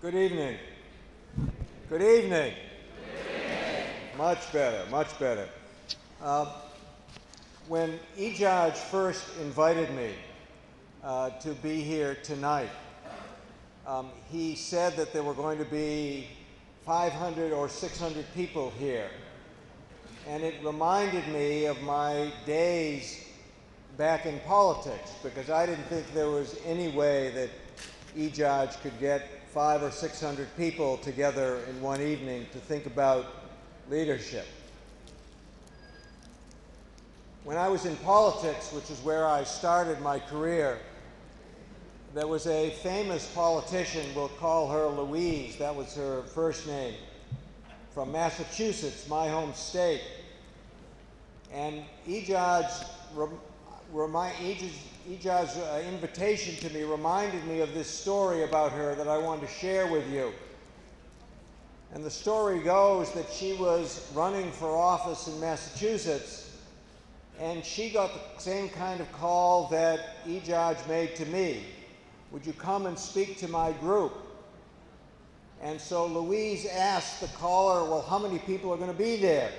Good evening. Good evening. Much better, much better. When Ejaj first invited me to be here tonight, he said that there were going to be 500 or 600 people here. And it reminded me of my days back in politics, because I didn't think there was any way that Ejaj could get 500 or 600 people together in one evening to think about leadership. When I was in politics, which is where I started my career, there was a famous politician, we'll call her Louise, that was her first name, from Massachusetts, my home state. And Ejaj's invitation to me reminded me of this story about her that I wanted to share with you. And the story goes that she was running for office in Massachusetts, and she got the same kind of call that Ejaj made to me. Would you come and speak to my group? And so Louise asked the caller, well, how many people are going to be there?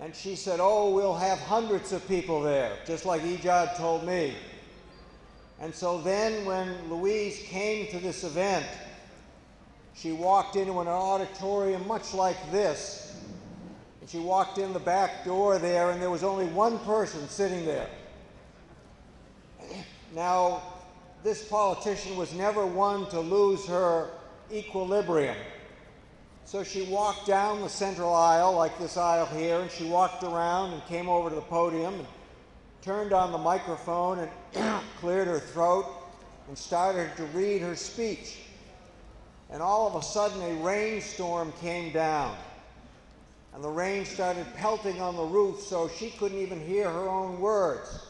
And she said, oh, we'll have hundreds of people there, just like Ejaj told me. And so then when Louise came to this event, she walked into an auditorium much like this. And she walked in the back door there, and there was only one person sitting there. Now, this politician was never one to lose her equilibrium. So she walked down the central aisle, like this aisle here, and she walked around and came over to the podium and turned on the microphone and cleared her throat and started to read her speech. And all of a sudden, a rainstorm came down. And the rain started pelting on the roof, so she couldn't even hear her own words.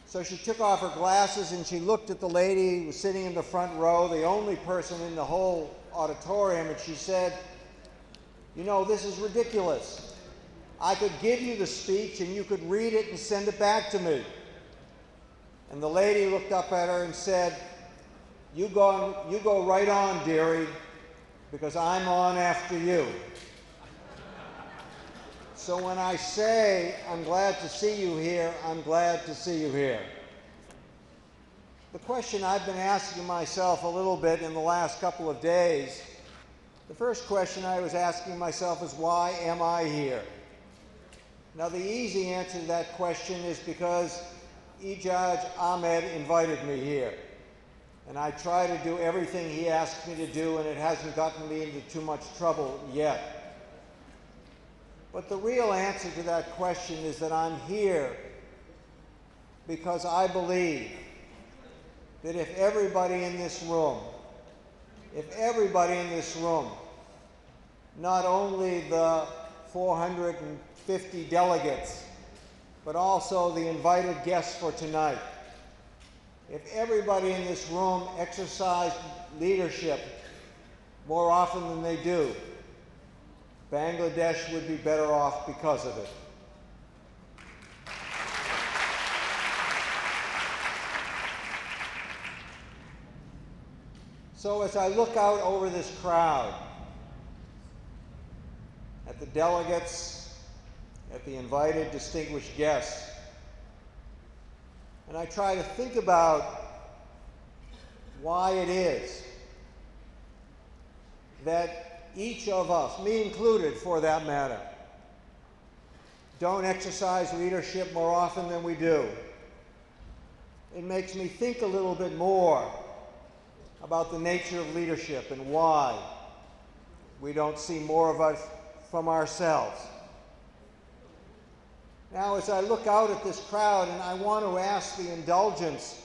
So she took off her glasses and she looked at the lady who was sitting in the front row, the only person in the whole auditorium, and she said, you know, this is ridiculous. I could give you the speech and you could read it and send it back to me. And the lady looked up at her and said, you go right on, dearie, because I'm on after you. So when I say I'm glad to see you here, I'm glad to see you here. The question I've been asking myself a little bit in the last couple of days, the first question I was asking myself is, why am I here? Now, the easy answer to that question is because Ejaj Ahmed invited me here. And I try to do everything he asked me to do, and it hasn't gotten me into too much trouble yet. But the real answer to that question is that I'm here because I believe that if everybody in this room, not only the 450 delegates, but also the invited guests for tonight, if everybody in this room exercised leadership more often than they do, Bangladesh would be better off because of it. So as I look out over this crowd, at the delegates, at the invited distinguished guests, and I try to think about why it is that each of us, me included for that matter, don't exercise leadership more often than we do. It makes me think a little bit more about the nature of leadership and why we don't see more of us from ourselves. Now, as I look out at this crowd, and I want to ask the indulgence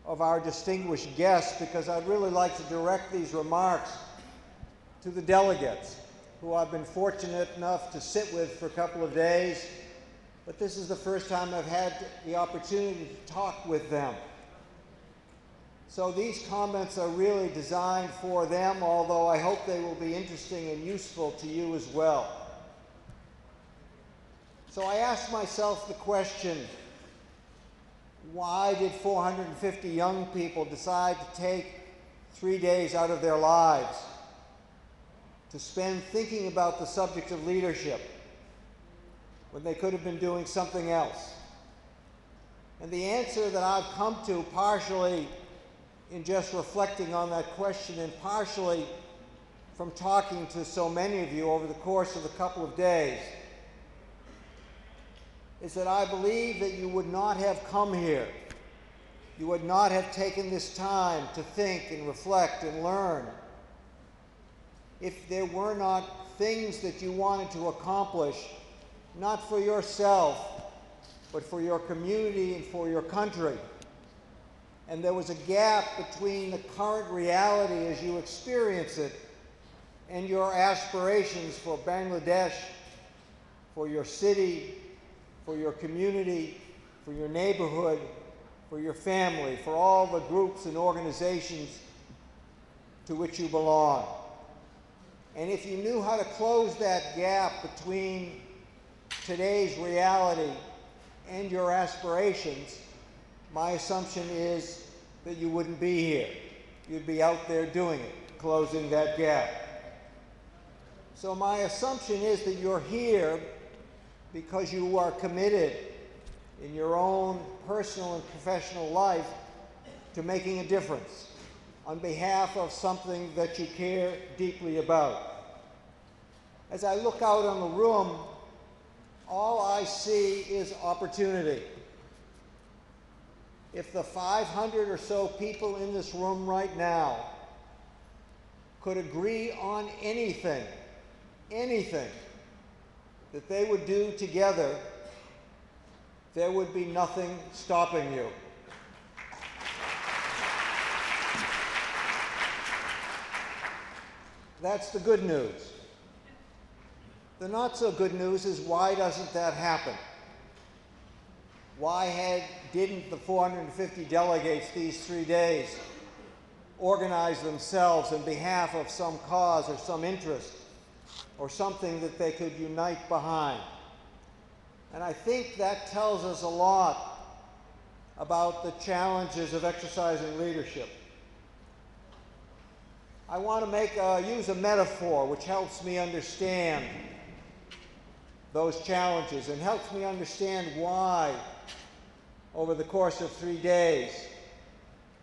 of our distinguished guests, because I'd really like to direct these remarks to the delegates, who I've been fortunate enough to sit with for a couple of days, but this is the first time I've had the opportunity to talk with them. So these comments are really designed for them, although I hope they will be interesting and useful to you as well. So I asked myself the question, why did 450 young people decide to take 3 days out of their lives to spend thinking about the subject of leadership when they could have been doing something else? And the answer that I've come to, partially in just reflecting on that question and partially from talking to so many of you over the course of a couple of days, is that I believe that you would not have come here, you would not have taken this time to think and reflect and learn if there were not things that you wanted to accomplish, not for yourself, but for your community and for your country. And there was a gap between the current reality as you experience it and your aspirations for Bangladesh, for your city, for your community, for your neighborhood, for your family, for all the groups and organizations to which you belong. And if you knew how to close that gap between today's reality and your aspirations, my assumption is that you wouldn't be here. You'd be out there doing it, closing that gap. So my assumption is that you're here because you are committed in your own personal and professional life to making a difference on behalf of something that you care deeply about. As I look out on the room, all I see is opportunity. If the 500 or so people in this room right now could agree on anything that they would do together, there would be nothing stopping you. That's the good news. The not so good news is, why doesn't that happen? Why didn't the 450 delegates these 3 days organize themselves in behalf of some cause or some interest or something that they could unite behind? And I think that tells us a lot about the challenges of exercising leadership. I want to use a metaphor which helps me understand those challenges and helps me understand why, over the course of 3 days,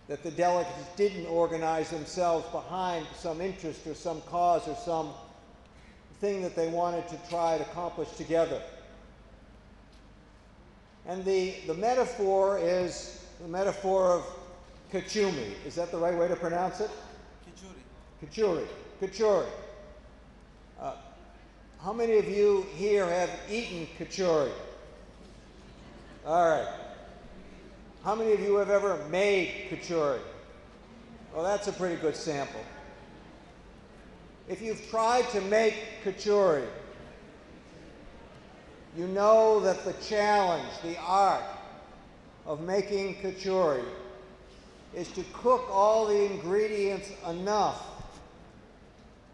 that the delegates didn't organize themselves behind some interest or some cause or some thing that they wanted to try to accomplish together. And the metaphor is the metaphor of kachumi. Is that the right way to pronounce it? Kachuri. Kachuri. How many of you here have eaten kachuri? All right. How many of you have ever made kachuri? Well, that's a pretty good sample. If you've tried to make kachuri, you know that the challenge, the art of making kachuri is to cook all the ingredients enough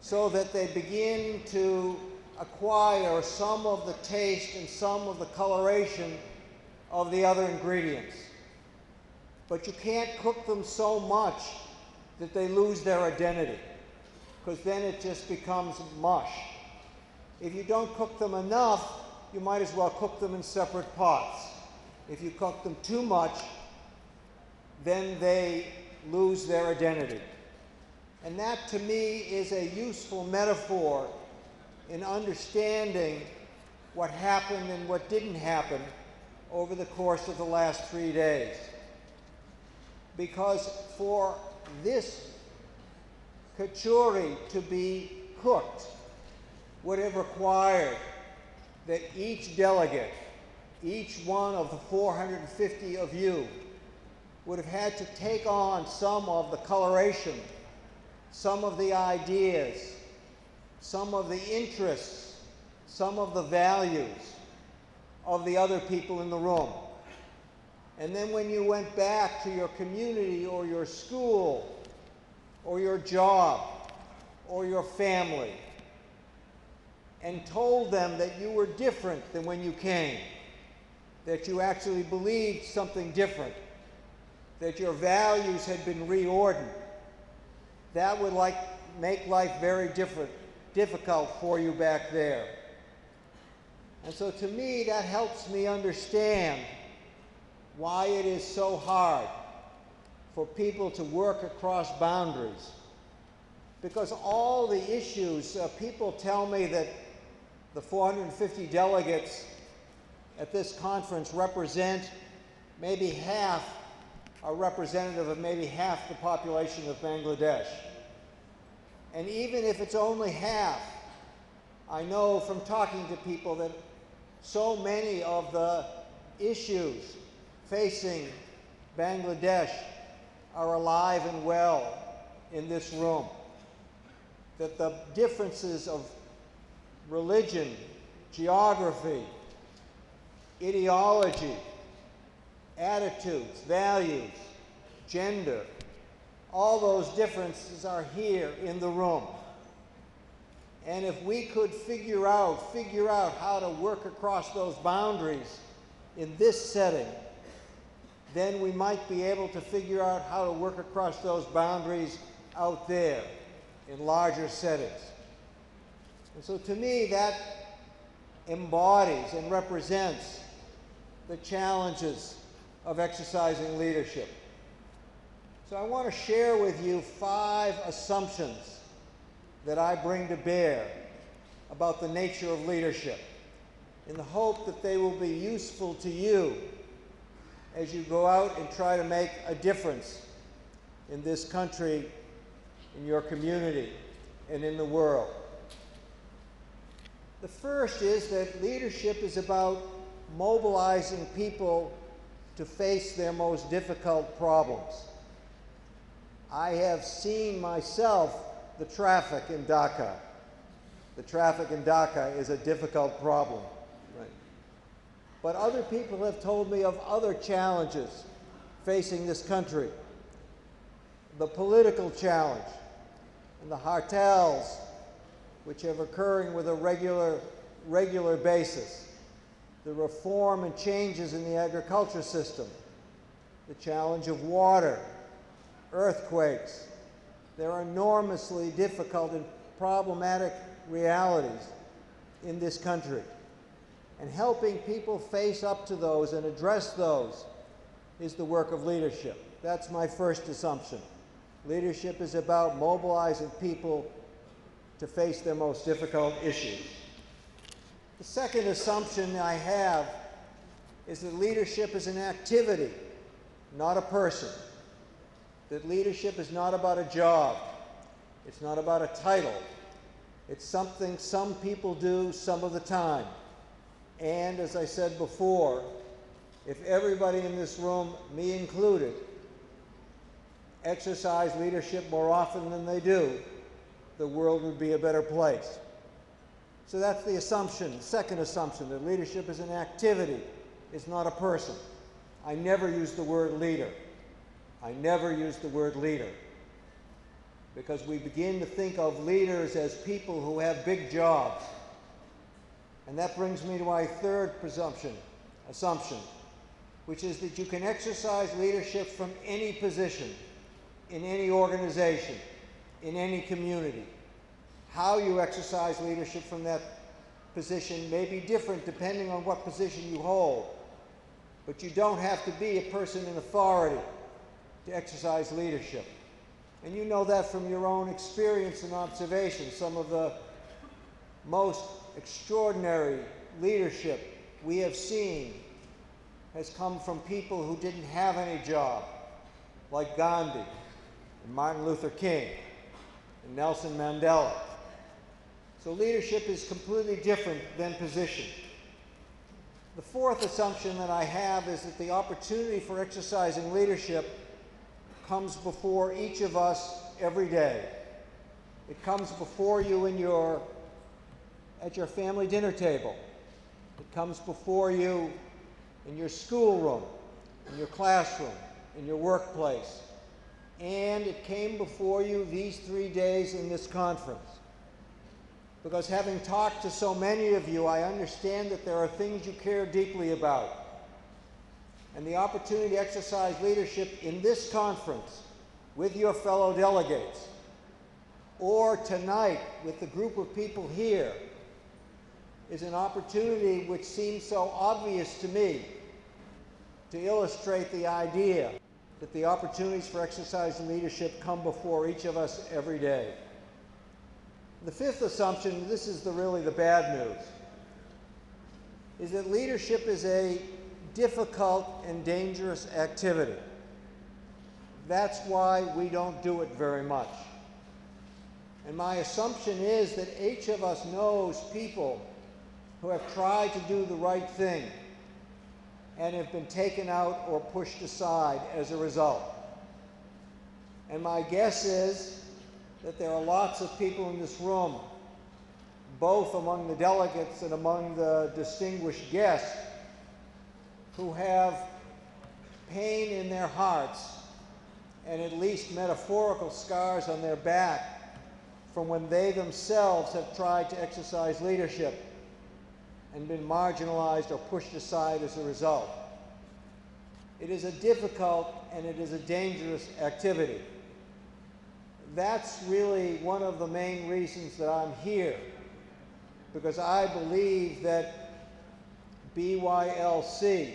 so that they begin to acquire some of the taste and some of the coloration of the other ingredients. But you can't cook them so much that they lose their identity, because then it just becomes mush. If you don't cook them enough, you might as well cook them in separate pots. If you cook them too much, then they lose their identity. And that, to me, is a useful metaphor in understanding what happened and what didn't happen over the course of the last 3 days. Because for this kachuri to be cooked would have required that each delegate, each one of the 450 of you, would have had to take on some of the coloration, some of the ideas, some of the interests, some of the values of the other people in the room. And then when you went back to your community or your school or your job or your family and told them that you were different than when you came, that you actually believed something different, that your values had been reordered, that would make life very difficult for you back there. And so to me, that helps me understand why it is so hard for people to work across boundaries. Because all the issues, people tell me that the 450 delegates at this conference represent maybe half, are representative of maybe half the population of Bangladesh. And even if it's only half, I know from talking to people that so many of the issues facing Bangladesh are alive and well in this room. That the differences of religion, geography, ideology, attitudes, values, gender, all those differences are here in the room. And if we could figure out how to work across those boundaries in this setting, then we might be able to figure out how to work across those boundaries out there in larger settings. And so to me, that embodies and represents the challenges of exercising leadership. So I want to share with you 5 assumptions that I bring to bear about the nature of leadership, in the hope that they will be useful to you as you go out and try to make a difference in this country, in your community, and in the world. The first is that leadership is about mobilizing people to face their most difficult problems. I have seen myself the traffic in Dhaka. The traffic in Dhaka is a difficult problem. Right? But other people have told me of other challenges facing this country. The political challenge and the cartels, which are occurring with a regular basis. The reform and changes in the agriculture system. The challenge of water, earthquakes. There are enormously difficult and problematic realities in this country. And helping people face up to those and address those is the work of leadership. That's my first assumption. Leadership is about mobilizing people to face their most difficult issues. The second assumption I have is that leadership is an activity, not a person. That leadership is not about a job. It's not about a title. It's something some people do some of the time. And as I said before, if everybody in this room, me included, exercise leadership more often than they do, the world would be a better place. So that's the assumption, second assumption, that leadership is an activity, it's not a person. I never use the word leader. I never use the word leader. Because we begin to think of leaders as people who have big jobs. And that brings me to my third assumption, which is that you can exercise leadership from any position, in any organization, in any community. How you exercise leadership from that position may be different depending on what position you hold. But you don't have to be a person in authority to exercise leadership. And you know that from your own experience and observation. Some of the most extraordinary leadership we have seen has come from people who didn't have any job, like Gandhi and Martin Luther King and Nelson Mandela. So leadership is completely different than position. The fourth assumption that I have is that the opportunity for exercising leadership comes before each of us every day. It comes before you at your family dinner table. It comes before you in your schoolroom, in your classroom, in your workplace. And it came before you these 3 days in this conference. Because having talked to so many of you, I understand that there are things you care deeply about. And the opportunity to exercise leadership in this conference with your fellow delegates or tonight with the group of people here is an opportunity which seems so obvious to me to illustrate the idea that the opportunities for exercise and leadership come before each of us every day. The fifth assumption, this is really the bad news, is that leadership is a difficult and dangerous activity. That's why we don't do it very much. And my assumption is that each of us knows people who have tried to do the right thing and have been taken out or pushed aside as a result. And my guess is that there are lots of people in this room, both among the delegates and among the distinguished guests, who have pain in their hearts and at least metaphorical scars on their back from when they themselves have tried to exercise leadership and been marginalized or pushed aside as a result. It is a difficult and it is a dangerous activity. That's really one of the main reasons that I'm here, because I believe that BYLC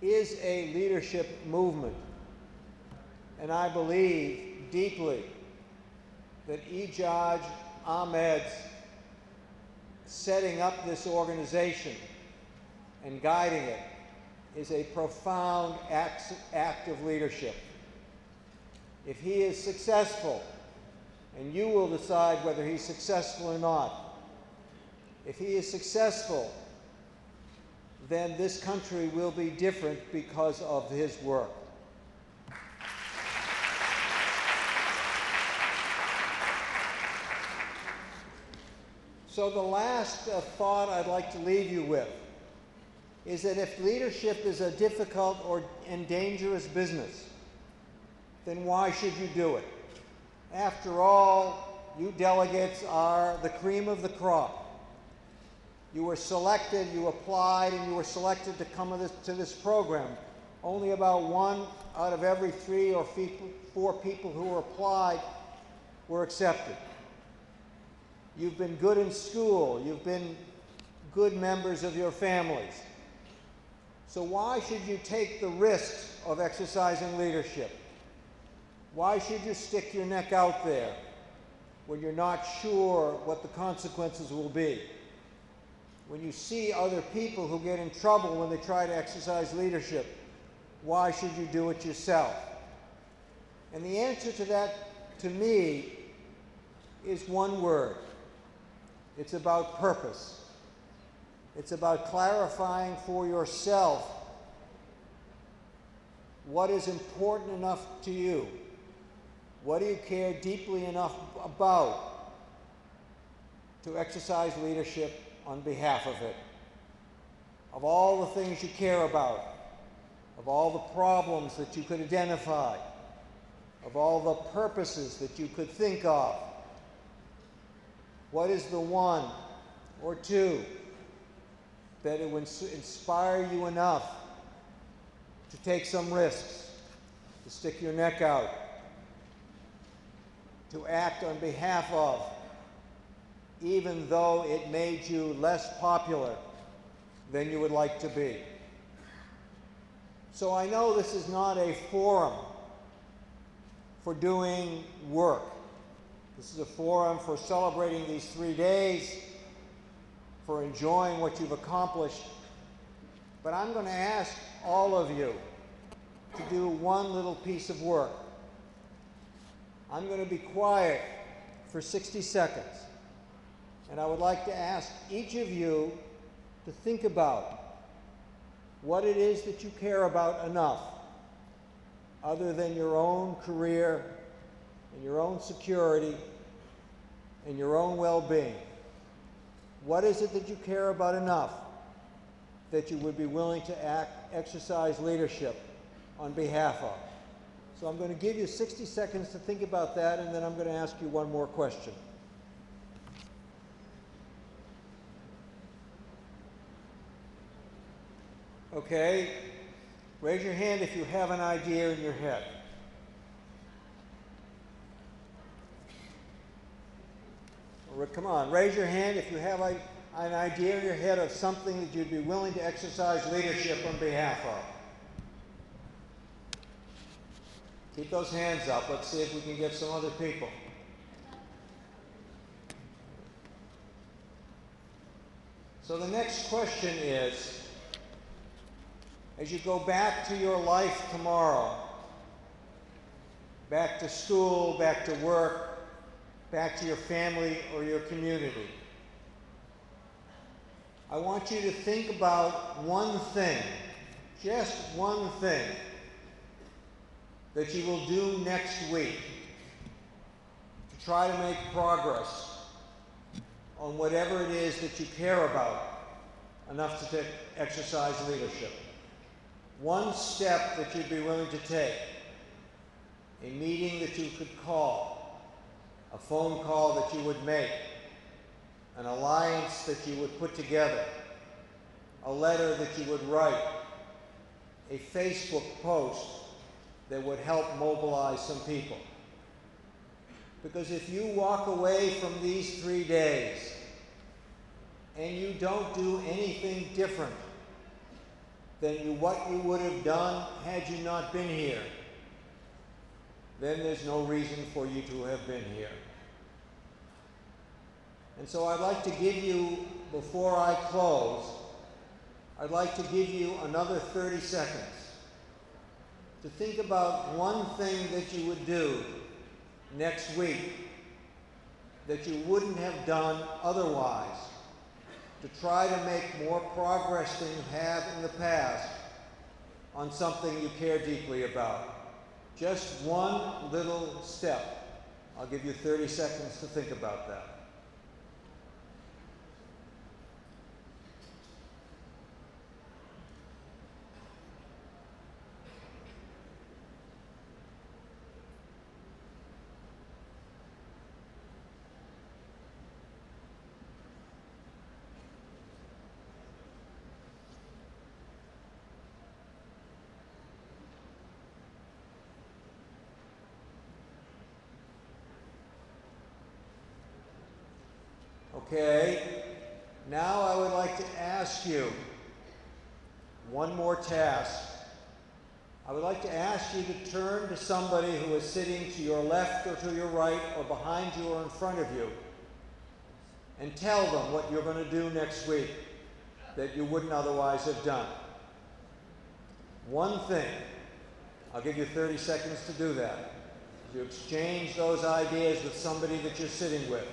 is a leadership movement, and I believe deeply that Ijaz Ahmed's setting up this organization and guiding it is a profound act of leadership. If he is successful, and you will decide whether he's successful or not, if he is successful, then this country will be different because of his work. So the last thought I'd like to leave you with is that if leadership is a difficult and dangerous business, then why should you do it? After all, you delegates are the cream of the crop. You were selected, you applied, and you were selected to come to this program. Only about 1 out of every 3 or 4 people who were applied were accepted. You've been good in school. You've been good members of your families. So why should you take the risks of exercising leadership? Why should you stick your neck out there when you're not sure what the consequences will be? When you see other people who get in trouble when they try to exercise leadership, why should you do it yourself? And the answer to that, to me, is one word. It's about purpose. It's about clarifying for yourself what is important enough to you. What do you care deeply enough about to exercise leadership on behalf of it? Of all the things you care about, of all the problems that you could identify, of all the purposes that you could think of, what is the one or two that it would inspire you enough to take some risks, to stick your neck out, to act on behalf of, even though it made you less popular than you would like to be? So I know this is not a forum for doing work. This is a forum for celebrating these 3 days, for enjoying what you've accomplished. But I'm going to ask all of you to do one little piece of work. I'm going to be quiet for 60 seconds. And I would like to ask each of you to think about what it is that you care about enough, other than your own career and your own security and your own well-being. What is it that you care about enough that you would be willing to exercise leadership on behalf of? So I'm going to give you 60 seconds to think about that, and then I'm going to ask you one more question. Okay, raise your hand if you have an idea in your head. Come on, raise your hand if you have an idea in your head of something that you'd be willing to exercise leadership on behalf of. Keep those hands up. Let's see if we can get some other people. So the next question is, as you go back to your life tomorrow, back to school, back to work, back to your family or your community, I want you to think about one thing, just one thing, that you will do next week to try to make progress on whatever it is that you care about enough to exercise leadership. One step that you'd be willing to take, a meeting that you could call, a phone call that you would make, an alliance that you would put together, a letter that you would write, a Facebook post that would help mobilize some people. Because if you walk away from these 3 days and you don't do anything different than what you would have done had you not been here, then there's no reason for you to have been here. And so I'd like to give you, before I close, I'd like to give you another 30 seconds to think about one thing that you would do next week that you wouldn't have done otherwise, to try to make more progress than you have in the past on something you care deeply about. Just one little step. I'll give you 30 seconds to think about that. Okay, now I would like to ask you one more task. I would like to ask you to turn to somebody who is sitting to your left or to your right or behind you or in front of you and tell them what you're going to do next week that you wouldn't otherwise have done. One thing. I'll give you 30 seconds to do that. You exchange those ideas with somebody that you're sitting with.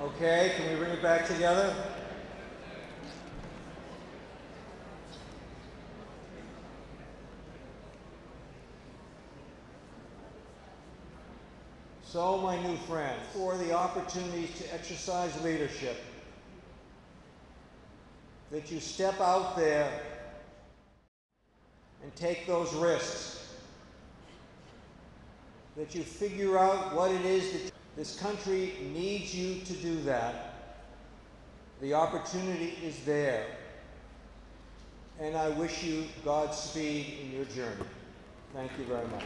Okay, can we bring it back together? So, my new friends, for the opportunities to exercise leadership, that you step out there and take those risks, that you figure out what it is that this country needs you to do that. The opportunity is there. And I wish you Godspeed in your journey. Thank you very much.